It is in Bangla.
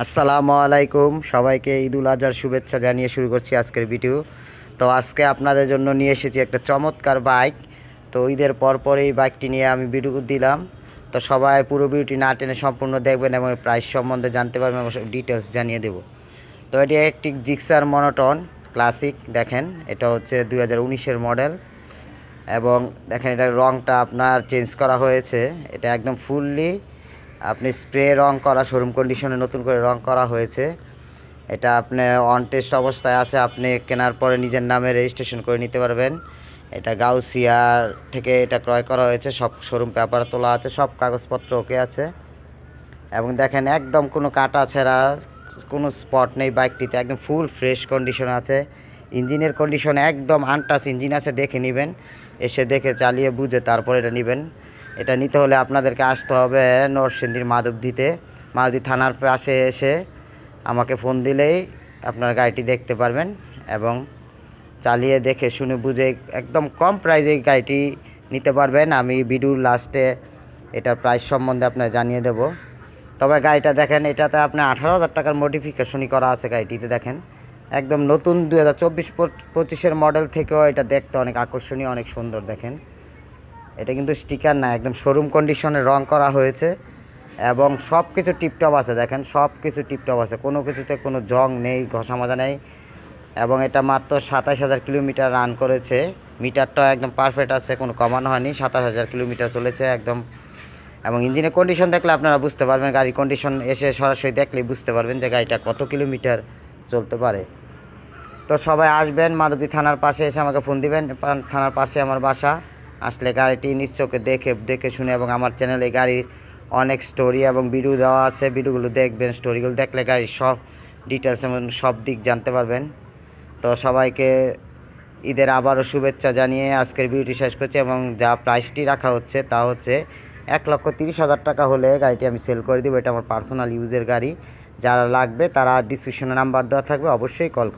আসসালামু আলাইকুম, সবাইকে ঈদুল আজহার শুভেচ্ছা জানিয়ে শুরু করছি আজকের ভিডিও। তো আজকে আপনাদের জন্য নিয়ে এসেছি একটা চমৎকার বাইক। তো ঈদের পর এই বাইকটি নিয়ে আমি ভিডিও দিলাম। তো সবাই পুরো ভিডিওটি না টেনে সম্পূর্ণ দেখবেন এবং প্রাইস সম্বন্ধে জানতে পারবেন এবং সব ডিটেলস জানিয়ে দেব। তো এটি একটি জিক্সার মনোটন ক্লাসিক। দেখেন, এটা হচ্ছে 2019-এর মডেল এবং দেখেন এটার রঙটা আপনার চেঞ্জ করা হয়েছে। এটা একদম ফুললি আপনি স্প্রে রং করা, শোরুম কন্ডিশনে নতুন করে রং করা হয়েছে। এটা আপনি অন টেস্ট অবস্থায় আছে, আপনি কেনার পরে নিজের নামে রেজিস্ট্রেশন করে নিতে পারবেন। এটা গাউসিয়ার থেকে এটা ক্রয় করা হয়েছে, সব শোরুম পেপার তোলা আছে, সব কাগজপত্র ওকে আছে। এবং দেখেন একদম কোনো কাটা ছেঁড়া কোনো স্পট নেই বাইকটিতে, একদম ফুল ফ্রেশ কন্ডিশন আছে। ইঞ্জিনের কন্ডিশন একদম আনটাচ ইঞ্জিন আছে, দেখে নেবেন, এসে দেখে চালিয়ে বুঝে তারপর এটা নেবেন। এটা নিতে হলে আপনাদেরকে আসতে হবে নরসিংদীর মাধবদী থানার পাশে এসে আমাকে ফোন দিলেই আপনার গাড়িটি দেখতে পারবেন এবং চালিয়ে দেখে শুনে বুঝে একদম কম প্রাইসে গাড়িটি নিতে পারবেন। আমি ভিডিওর লাস্টে এটার প্রাইস সম্বন্ধে আপনার জানিয়ে দেব। তবে গাড়িটা দেখেন, এটাতে আপনার 18,000 টাকার মডিফিকেশনই করা আছে গাড়িটিতে। দেখেন একদম নতুন 2024-25-এর মডেল থেকেও এটা দেখতে অনেক আকর্ষণীয়, অনেক সুন্দর। দেখেন এটা কিন্তু স্টিকার না, একদম শোরুম কন্ডিশনে রং করা হয়েছে এবং সব কিছু টিপটপ আছে। দেখেন সব কিছু টিপটপ আছে, কোনো কিছুতে কোনো জং নেই, ঘষা মাজা নেই। এবং এটা মাত্র 27,000 কিলোমিটার রান করেছে। মিটারটা একদম পারফেক্ট আছে, কোনো কমানো হয়নি, 27,000 কিলোমিটার চলেছে একদম। এবং ইঞ্জিনের কন্ডিশন দেখলে আপনারা বুঝতে পারবেন, গাড়ির কন্ডিশন এসে সরাসরি দেখলেই বুঝতে পারবেন যে গাড়িটা কত কিলোমিটার চলতে পারে। তো সবাই আসবেন, মাধবদী থানার পাশে এসে আমাকে ফোন দিবেন। থানার পাশে আমার বাসা। আসলে গাড়িটি নিজ চোখে দেখে শুনে, এবং আমার চ্যানেলে গাড়ির অনেক স্টোরি এবং ভিডিও দেওয়া আছে, ভিডিওগুলো দেখবেন। স্টোরিগুলো দেখলে গাড়ির সব ডিটেলস এবং সব দিক জানতে পারবেন। তো সবাইকে ঈদের আবারও শুভেচ্ছা জানিয়ে আজকের ভিডিওটি শেষ করছি। এবং যা প্রাইসটি রাখা হচ্ছে তা হচ্ছে 1,30,000 টাকা হলে গাড়িটি আমি সেল করে দেবো। এটা আমার পার্সোনাল ইউজের গাড়ি। যারা লাগবে তারা ডিসক্রিপশনে নাম্বার দেওয়া থাকবে, অবশ্যই কল